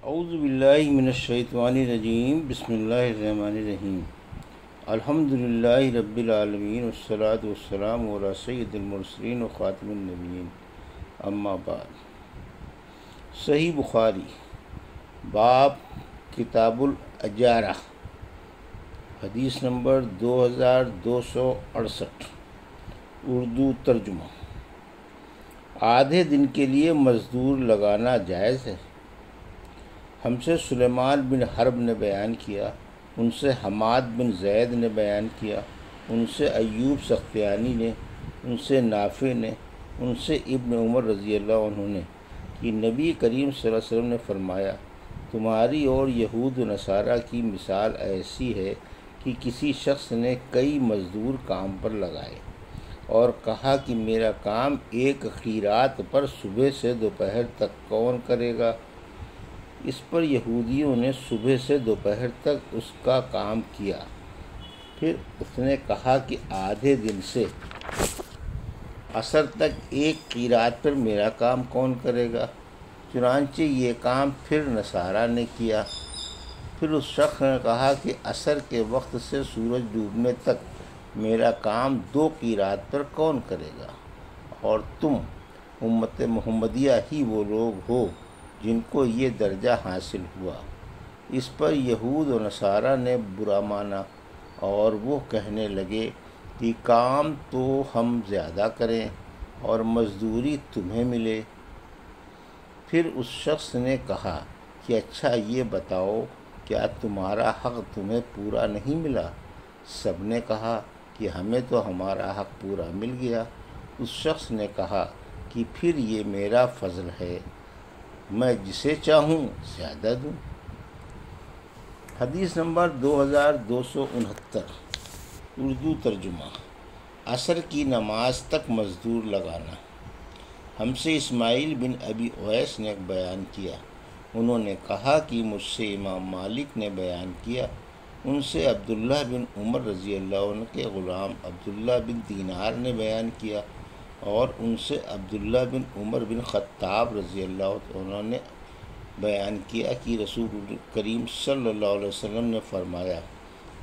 اعوذ باللہ من الشیطان الرجیم بسم اللہ الرحمن الرحیم الحمد للہ رب العالمین والصلاة والسلام علی سید المرسلین و خاتم النبیین اما بعد۔ صحیح بخاری باب کتاب الاجارہ حدیث نمبر 2268 اردو ترجمہ۔ آدھے دن کے لیے مزدور لگانا جائز ہے؟ ہم سے سلیمان بن حرب نے بیان کیا، ان سے حماد بن زید نے بیان کیا، ان سے ایوب سختیانی نے، ان سے نافع نے، ان سے ابن عمر رضی اللہ عنہ نے کہ نبی کریم صلی اللہ علیہ وسلم نے فرمایا، تمہاری اور یہود و نصارہ کی مثال ایسی ہے کہ کسی شخص نے کئی مزدور کام پر لگائے اور کہا کہ میرا کام ایک قیراط پر صبح سے دوپہر تک کون کرے گا؟ اس پر یہودیوں نے صبح سے دوپہر تک اس کا کام کیا۔ پھر اس نے کہا کہ آدھے دن سے عصر تک ایک قیراط پر میرا کام کون کرے گا؟ چنانچہ یہ کام پھر نصارہ نے کیا۔ پھر اس شخص نے کہا کہ عصر کے وقت سے سورج ڈوبنے تک میرا کام 2 قیراط پر کون کرے گا؟ اور تم امت محمدیہ ہی وہ لوگ ہو جن کو یہ درجہ حاصل ہوا۔ اس پر یہود و نصارہ نے برا مانا اور وہ کہنے لگے کہ کام تو ہم زیادہ کریں اور مزدوری تمہیں ملے۔ پھر اس شخص نے کہا کہ اچھا یہ بتاؤ، کیا تمہارا حق تمہیں پورا نہیں ملا؟ سب نے کہا کہ ہمیں تو ہمارا حق پورا مل گیا۔ اس شخص نے کہا کہ پھر یہ میرا فضل ہے، میں جسے چاہوں زیادہ دوں۔ حدیث نمبر 2269 اردو ترجمہ۔ عصر کی نماز تک مزدور لگانا۔ ہم سے اسماعیل بن ابی اویس نے بیان کیا، انہوں نے کہا کہ مجھ سے امام مالک نے بیان کیا، ان سے عبداللہ بن عمر رضی اللہ عنہ کے غلام عبداللہ بن دینار نے بیان کیا، اور ان سے عبداللہ بن عمر بن خطاب رضی اللہ عنہ نے بیان کیا کہ رسول کریم صلی اللہ علیہ وسلم نے فرمایا،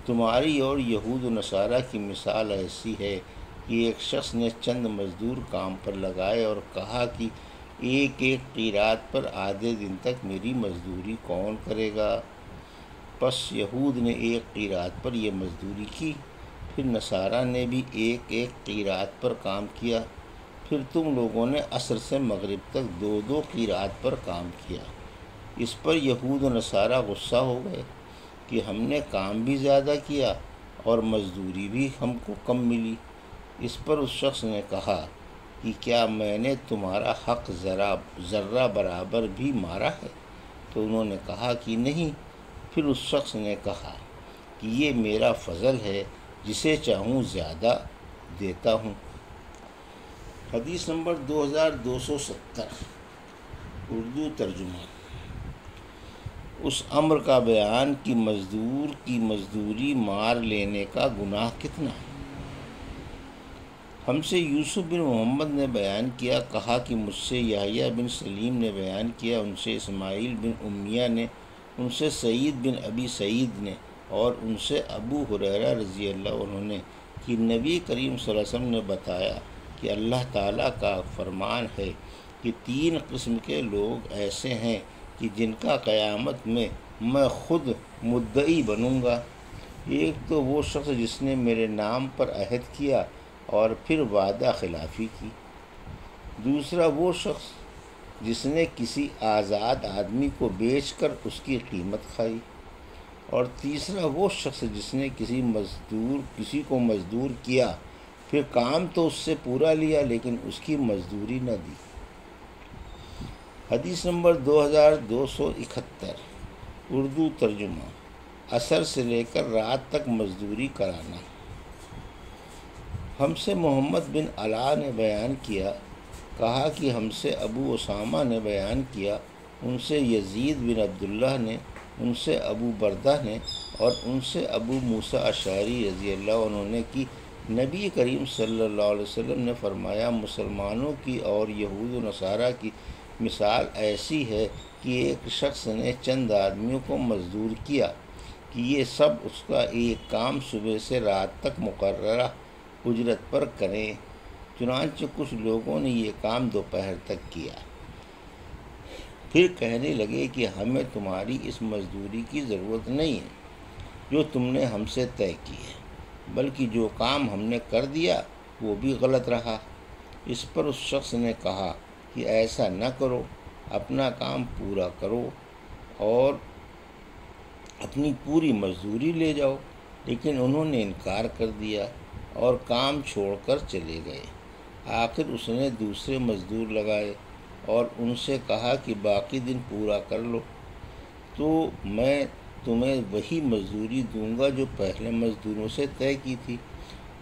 تمہاری اور یہود و نصارہ کی مثال ایسی ہے کہ ایک شخص نے چند مزدور کام پر لگائے اور کہا کہ ایک قیراط پر آدھے دن تک میری مزدوری کون کرے گا؟ پس یہود نے 1 قیراط پر یہ مزدوری کی، پھر نصارہ نے بھی ایک قیراط پر کام کیا، پھر تم لوگوں نے عصر سے مغرب تک 2 قیراط پر کام کیا۔ اس پر یہود و نصارہ غصہ ہو گئے کہ ہم نے کام بھی زیادہ کیا اور مزدوری بھی ہم کو کم ملی۔ اس پر اس شخص نے کہا کہ کیا میں نے تمہارا حق ذرہ برابر بھی مارا ہے؟ تو انہوں نے کہا کہ نہیں۔ پھر اس شخص نے کہا کہ یہ میرا فضل ہے، جسے چاہوں زیادہ دیتا ہوں۔ حدیث نمبر 2270 اردو ترجمہ۔ اس امر کا بیان کہ مزدور کی مزدوری مار لینے کا گناہ کتنا ہے۔ ہم سے یوسف بن محمد نے بیان کیا، کہا کہ مجھ سے یحییٰ بن سلیم نے بیان کیا، ان سے اسماعیل بن امیہ نے، ان سے سعید بن ابی سعید نے، اور ان سے ابو ہریرہ رضی اللہ عنہ نے کہ نبی کریم صلی اللہ علیہ وسلم نے بتایا کہ اللہ تعالیٰ کا فرمان ہے کہ 3 قسم کے لوگ ایسے ہیں کہ جن کا قیامت میں خود مدعی بنوں گا۔ ایک تو وہ شخص جس نے میرے نام پر عہد کیا اور پھر وعدہ خلافی کی، دوسرا وہ شخص جس نے کسی آزاد آدمی کو بیچ کر اس کی قیمت کھائی، اور تیسرا وہ شخص جس نے کسی کو مزدور کیا، پھر کام تو اس سے پورا لیا لیکن اس کی مزدوری نہ دی۔ حدیث نمبر 2271 اردو ترجمہ۔ عصر سے لے کر رات تک مزدوری کرانا۔ ہم سے محمد بن علاء نے بیان کیا، کہا کہ ہم سے ابو اسامہ نے بیان کیا، ان سے یزید بن عبداللہ نے، ان سے ابو بردہ نے، اور ان سے ابو موسیٰ اشعری رضی اللہ عنہ نے کہ نبی کریم صلی اللہ علیہ وسلم نے فرمایا، مسلمانوں کی اور یہود و نصارہ کی مثال ایسی ہے کہ ایک شخص نے چند آدمیوں کو مزدور کیا کہ یہ سب اس کا ایک کام صبح سے رات تک مقررہ اجرت پر کریں۔ چنانچہ کچھ لوگوں نے یہ کام دوپہر تک کیا، پھر کہنے لگے کہ ہمیں تمہاری اس مزدوری کی ضرورت نہیں ہے جو تم نے ہم سے طے کی ہے، بلکہ جو کام ہم نے کر دیا وہ بھی غلط رہا۔ اس پر اس شخص نے کہا کہ ایسا نہ کرو، اپنا کام پورا کرو اور اپنی پوری مزدوری لے جاؤ۔ لیکن انہوں نے انکار کر دیا اور کام چھوڑ کر چلے گئے۔ آخر اس نے دوسرے مزدور لگائے اور ان سے کہا کہ باقی دن پورا کر لو تو میں تمہیں وہی مزدوری دوں گا جو پہلے مزدوروں سے طے کی تھی۔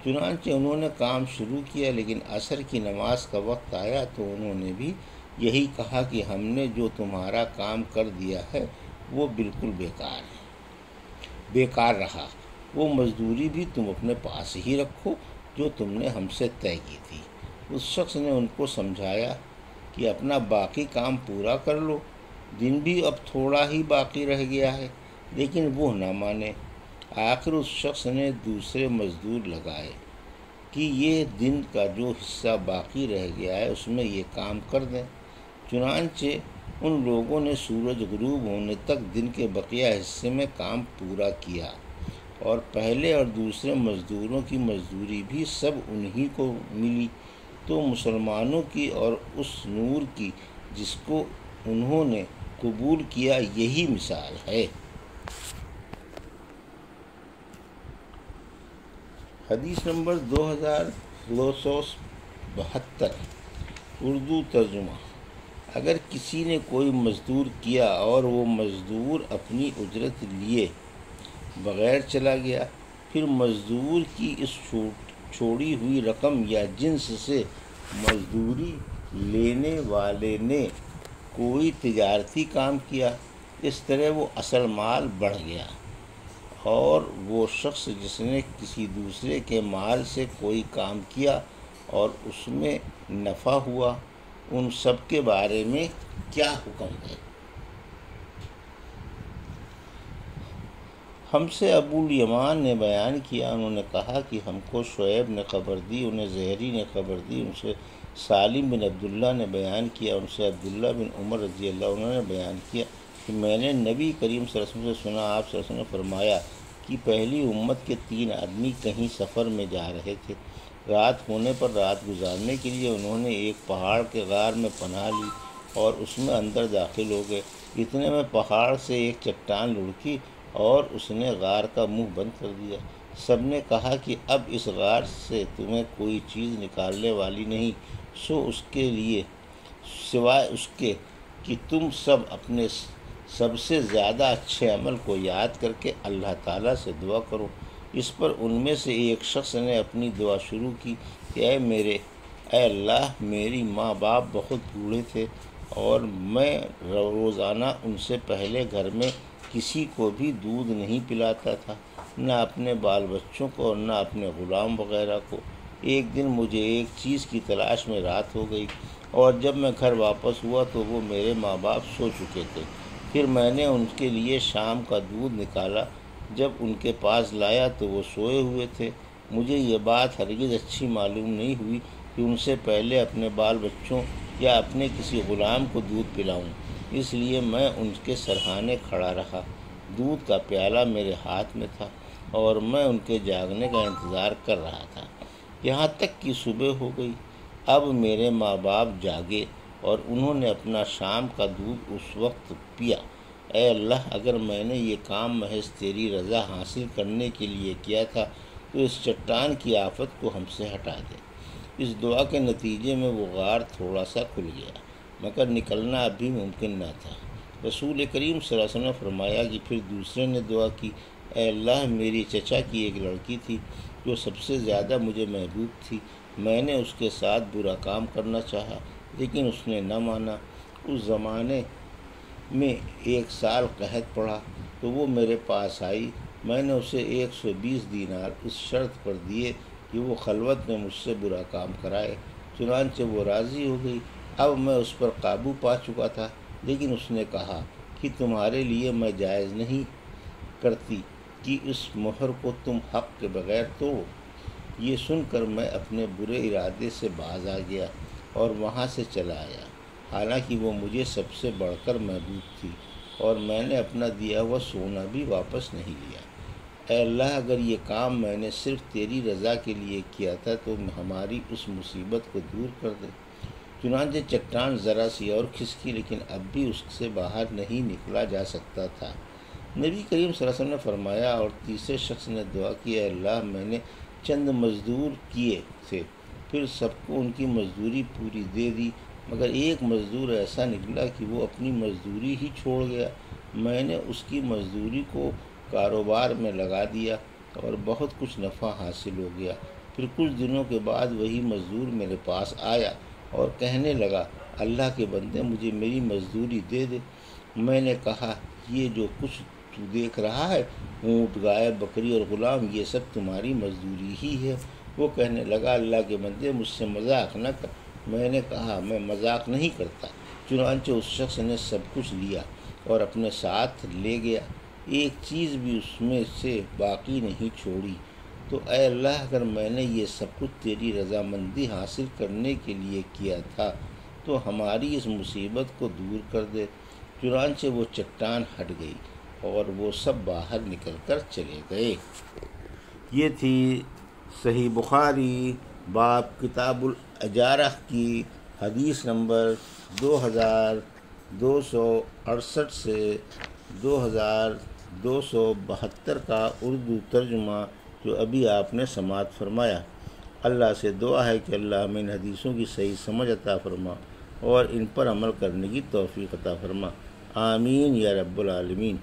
چنانچہ انہوں نے کام شروع کیا، لیکن عصر کی نماز کا وقت آیا تو انہوں نے بھی یہی کہا کہ ہم نے جو تمہارا کام کر دیا ہے وہ بالکل بیکار رہا، وہ مزدوری بھی تم اپنے پاس ہی رکھو جو تم نے ہم سے طے کی تھی۔ اس شخص نے ان کو سمجھایا کہ اپنا باقی کام پورا کر لو، دن بھی اب تھوڑا ہی باقی رہ گیا ہے، لیکن وہ نہ مانے۔ آخر اس شخص نے دوسرے مزدور لگائے کہ یہ دن کا جو حصہ باقی رہ گیا ہے اس میں یہ کام کر دیں۔ چنانچہ ان لوگوں نے سورج غروب ہونے تک دن کے بقیہ حصے میں کام پورا کیا، اور پہلے اور دوسرے مزدوروں کی مزدوری بھی سب انہی کو ملی۔ تو مسلمانوں کی اور اس نور کی جس کو انہوں نے قبول کیا یہی مثال ہے۔ حدیث نمبر 2272 اردو ترجمہ۔ اگر کسی نے کوئی مزدور کیا اور وہ مزدور اپنی اجرت لیے بغیر چلا گیا، پھر مزدور کی اس چھوڑی ہوئی رقم یا جنس سے مزدوری لینے والے نے کوئی تجارتی کام کیا، اس طرح وہ اصل مال بڑھ گیا، اور وہ شخص جس نے کسی دوسرے کے مال سے کوئی کام کیا اور اس میں نفع ہوا، ان سب کے بارے میں کیا حکم ہے؟ ہم سے ابو الیمان نے بیان کیا، انہوں نے کہا کہ ہم کو شعیب نے خبر دی، انہیں زہری نے خبر دی، ان سے سالم بن عبداللہ نے بیان کیا، ان سے عبداللہ بن عمر رضی اللہ عنہ نے بیان کیا کہ میں نے نبی کریم صلی اللہ علیہ وسلم سے سنا، آپ صلی اللہ علیہ وسلم نے فرمایا کہ پہلی امت کے 3 آدمی کہیں سفر میں جا رہے تھے۔ رات ہونے پر رات گزارنے کے لیے انہوں نے ایک پہاڑ کے غار میں پناہ لی اور اس میں اندر داخل ہو گئے۔ اتنے میں پہاڑ سے ایک چٹان لڑکی اور اس نے غار کا منہ بند کر دیا۔ سب نے کہا کہ اب اس غار سے تمہیں کوئی چیز نکالنے والی نہیں، سوائے اس کے کہ تم سب اپنے سب سے زیادہ اچھے عمل کو یاد کر کے اللہ تعالیٰ سے دعا کرو۔ اس پر ان میں سے ایک شخص نے اپنی دعا شروع کی کہ اے اللہ، میری ماں باپ بہت بوڑھے تھے اور میں روزانہ ان سے پہلے گھر میں کسی کو بھی دودھ نہیں پلاتا تھا، نہ اپنے بال بچوں کو اور نہ اپنے غلام وغیرہ کو۔ ایک دن مجھے ایک چیز کی تلاش میں رات ہو گئی اور جب میں گھر واپس ہوا تو وہ میرے ماں باپ سو چکے تھے۔ پھر میں نے ان کے لیے شام کا دودھ نکالا، جب ان کے پاس لایا تو وہ سوئے ہوئے تھے۔ مجھے یہ بات ہرگز اچھی معلوم نہیں ہوئی کہ ان سے پہلے اپنے بال بچوں یا اپنے کسی غلام کو دودھ پلاؤں، اس لیے میں ان کے سرہانے کھڑا رہا۔ دودھ کا پیالہ میرے ہاتھ میں تھا اور میں ان کے جاگنے کا انتظار کر رہا تھا، یہاں تک کہ صبح ہو گئی۔ اب میرے ماں باپ جاگے اور انہوں نے اپنا شام کا دودھ اس وقت پیا۔ اے اللہ، اگر میں نے یہ کام محض تیری رضا حاصل کرنے کے لیے کیا تھا تو اس چٹان کی آفت کو ہم سے ہٹا دے۔ اس دعا کے نتیجے میں وہ غار تھوڑا سا کھل گیا، مگر نکلنا اب بھی ممکن نہ تھا۔ رسول کریم صلی اللہ علیہ وسلم نے فرمایا کہ پھر دوسرے نے دعا کی، اے اللہ، میری چچا کی ایک لڑکی تھی جو سب سے زیادہ مجھے محبوب تھی، میں نے اس کے ساتھ برا کام کرنا چاہا لیکن اس نے نہ مانا۔ اس زمانے میں 1 سال قحط پڑا تو وہ میرے پاس آئی، میں نے اسے 120 دینار اس شرط پر دیے کہ وہ خلوت میں مجھ سے برا کام کرائے، چنانچہ وہ راضی ہو گئی۔ اب میں اس پر قابو پا چکا تھا، لیکن اس نے کہا کہ تمہارے لیے میں جائز نہیں کرتی کہ اس مہر کو تم حق کے بغیر توڑو۔ یہ سن کر میں اپنے برے ارادے سے باز آ گیا اور وہاں سے چلا آیا، حالانکہ وہ مجھے سب سے بڑھ کر محبوب تھی، اور میں نے اپنا دیا ہوا سونا بھی واپس نہیں لیا۔ اے اللہ، اگر یہ کام میں نے صرف تیری رضا کے لیے کیا تھا تو ہماری اس مصیبت کو دور کر دے۔ چنانچہ چٹان ذرا سی اور کھسکی، لیکن اب بھی اس سے باہر نہیں نکلا جا سکتا تھا۔ نبی کریم صلی اللہ علیہ وسلم نے فرمایا، اور تیسرے شخص نے دعا کی، اے اللہ، میں نے چند مزدور کیے تھے، پھر سب کو ان کی مزدوری پوری دے دی، مگر ایک مزدور ایسا نکلا کہ وہ اپنی مزدوری ہی چھوڑ گیا۔ میں نے اس کی مزدوری کو کاروبار میں لگا دیا اور بہت کچھ نفع حاصل ہو گیا۔ پھر کچھ دنوں کے بعد وہی مزدور میرے پاس آیا اور کہنے لگا، اللہ کے بندے، مجھے میری مزدوری دے دے۔ میں نے کہا، یہ جو کچھ تو دیکھ رہا ہے، اونٹ، گائے، بکری اور غلام، یہ سب تمہاری مزدوری ہی ہے۔ وہ کہنے لگا، اللہ کے بندے، مجھ سے مذاق نہ کر۔ میں نے کہا، میں مذاق نہیں کرتا۔ چنانچہ اس شخص نے سب کچھ لیا اور اپنے ساتھ لے گیا، ایک چیز بھی اس میں سے باقی نہیں چھوڑی۔ تو اے اللہ، اگر میں نے یہ سب کچھ تیری رضامندی حاصل کرنے کے لیے کیا تھا تو ہماری اس مصیبت کو دور کر دے۔ چنانچہ وہ چٹان ہٹ گئی اور وہ سب باہر نکل کر چلے گئے۔ یہ تھی صحیح بخاری باب کتاب الاجارہ کی حدیث نمبر 2268 سے 2272 کا اردو ترجمہ، جو ابھی آپ نے سماعت فرمایا۔ اللہ سے دعا ہے کہ اللہ ہمیں ان حدیثوں کی صحیح سمجھ عطا فرما اور ان پر عمل کرنے کی توفیق عطا فرما۔ آمین یا رب العالمین۔